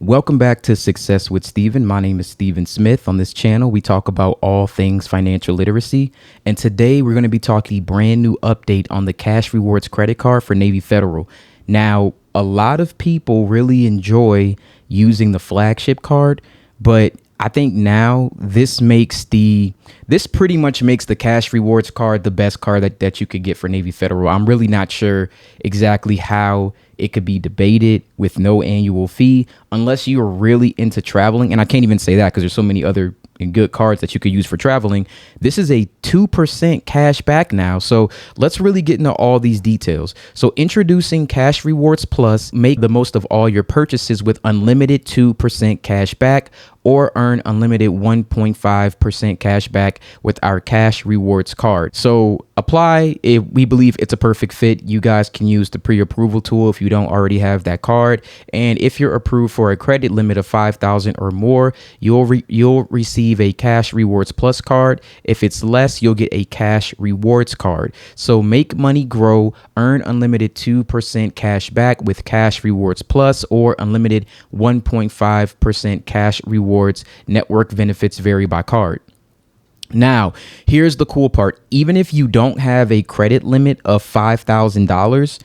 Welcome back to Success with Steven. My name is Steven Smith. On this channel, we talk about all things financial literacy. And today we're going to be talking a brand new update on the Cash Rewards credit card for Navy Federal. Now, a lot of people really enjoy using the flagship card, but I think now this pretty much makes the Cash Rewards card the best card that you could get for Navy Federal. I'm really not sure exactly how it could be debated with no annual fee unless you're really into traveling. And I can't even say that because there's so many other good cards that you could use for traveling. This is a 2% cash back now. So let's really get into all these details. So introducing Cash Rewards Plus, make the most of all your purchases with unlimited 2% cash back or earn unlimited 1.5% cash back with our Cash Rewards card. So apply if we believe it's a perfect fit. You guys can use the pre-approval tool if you don't already have that card. And if you're approved for a credit limit of $5,000 or more, you'll receive a Cash Rewards Plus card. If it's less, you'll get a Cash Rewards card. So make money grow, earn unlimited 2% cash back with Cash Rewards Plus or unlimited 1.5% Cash Rewards. Network benefits vary by card. Now, here's the cool part. Even if you don't have a credit limit of $5,000,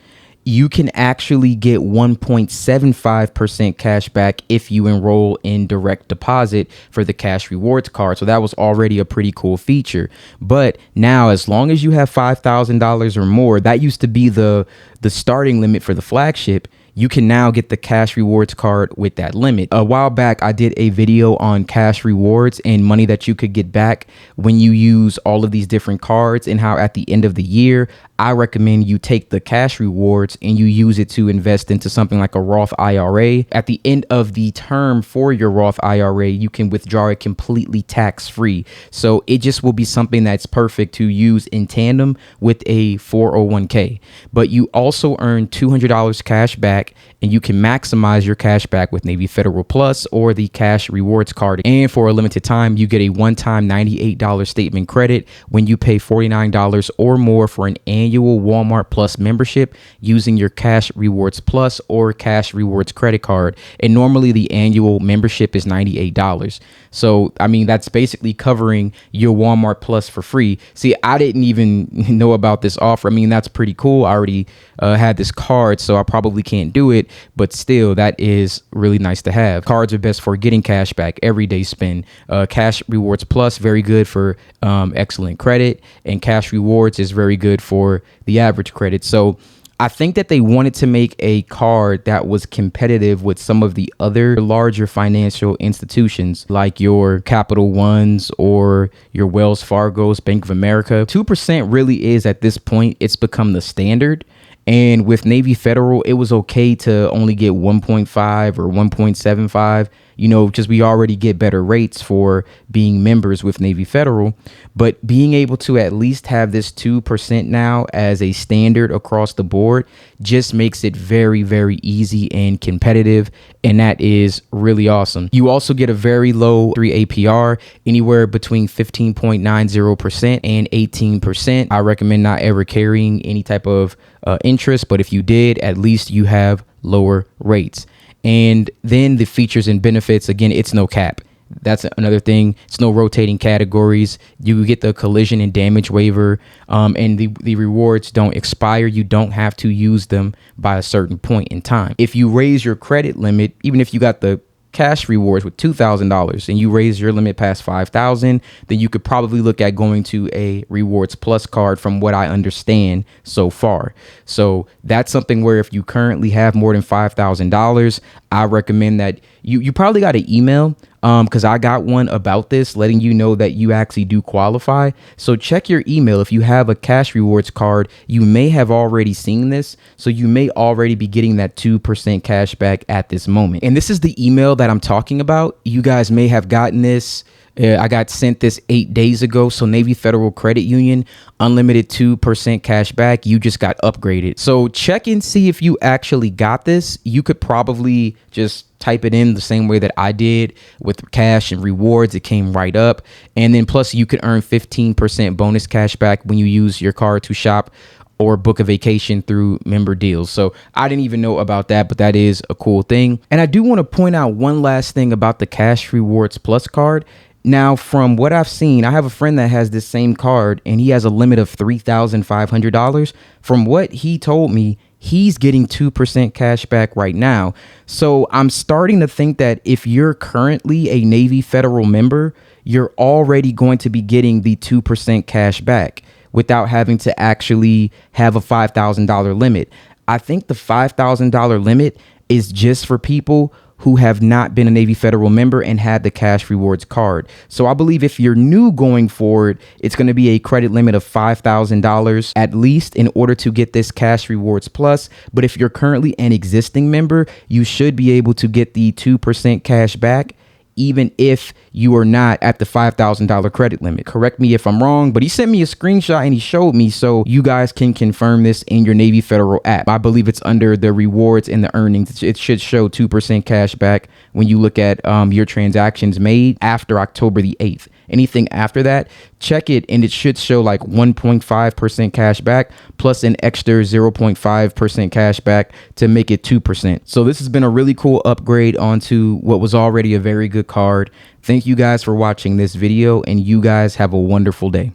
you can actually get 1.75% cash back if you enroll in direct deposit for the Cash Rewards card. So that was already a pretty cool feature. But now, as long as you have $5,000 or more, that used to be the starting limit for the flagship. You can now get the Cash Rewards card with that limit. A while back, I did a video on Cash Rewards and money that you could get back when you use all of these different cards, and how at the end of the year, I recommend you take the Cash Rewards and you use it to invest into something like a Roth IRA. At the end of the term for your Roth IRA, you can withdraw it completely tax-free. So it just will be something that's perfect to use in tandem with a 401k. But you also earn $200 cash back, and you can maximize your cash back with Navy Federal Plus or the Cash Rewards card. And for a limited time, you get a one-time $98 statement credit when you pay $49 or more for an annual Walmart Plus membership using your Cash Rewards Plus or Cash Rewards credit card. And normally the annual membership is $98. So, I mean, that's basically covering your Walmart Plus for free. See, I didn't even know about this offer. I mean, that's pretty cool. I already had this card, so I probably can't do it, but still, that is really nice to have. Cards are best for getting cash back, everyday spend. Cash Rewards Plus, very good for excellent credit, and Cash Rewards is very good for the average credit. So I think that they wanted to make a card that was competitive with some of the other larger financial institutions like your Capital Ones or your Wells Fargo's, Bank of America. 2% really is, at this point, it's become the standard. And with Navy Federal, it was okay to only get 1.5 or 1.75, because we already get better rates for being members with Navy Federal. But being able to at least have this 2% now as a standard across the board just makes it very, very easy and competitive. And that is really awesome. You also get a very low APR, anywhere between 15.90% and 18%. I recommend not ever carrying any type of interest, but if you did, at least you have lower rates. And then the features and benefits, again, it's no cap. That's another thing. It's no rotating categories. You get the collision and damage waiver, and the rewards don't expire. You don't have to use them by a certain point in time. If you raise your credit limit, even if you got the Cash Rewards with $2,000 and you raise your limit past $5,000, then you could probably look at going to a Rewards Plus card, from what I understand so far. So that's something where if you currently have more than $5,000, I recommend that you probably got an email, because I got one about this, letting you know that you actually do qualify. So check your email. If you have a Cash Rewards card, you may have already seen this. So you may already be getting that 2% cash back at this moment. And this is the email that I'm talking about. You guys may have gotten this. I got sent this 8 days ago. So Navy Federal Credit Union, unlimited 2% cash back. You just got upgraded. So check and see if you actually got this. You could probably just type it in the same way that I did with Cash and Rewards. It came right up. And then plus you could earn 15% bonus cash back when you use your card to shop or book a vacation through member deals. So I didn't even know about that, but that is a cool thing. And I do want to point out one last thing about the Cash Rewards Plus card. Now, from what I've seen, I have a friend that has this same card and he has a limit of $3,500. From what he told me, he's getting 2% cash back right now. So I'm starting to think that if you're currently a Navy Federal member, you're already going to be getting the 2% cash back without having to actually have a $5,000 limit. I think the $5,000 limit is just for people who have not been a Navy Federal member and had the Cash Rewards card. So I believe if you're new going forward, it's going to be a credit limit of $5,000 at least in order to get this Cash Rewards Plus. But if you're currently an existing member, you should be able to get the 2% cash back even if you are not at the $5,000 credit limit. Correct me if I'm wrong, but he sent me a screenshot and he showed me, so you guys can confirm this in your Navy Federal app. I believe it's under the rewards and the earnings. It should show 2% cash back when you look at your transactions made after October the 8th. Anything after that, check it and it should show like 1.5% cash back plus an extra 0.5% cash back to make it 2%. So this has been a really cool upgrade onto what was already a very good card. Thank you guys for watching this video and you guys have a wonderful day.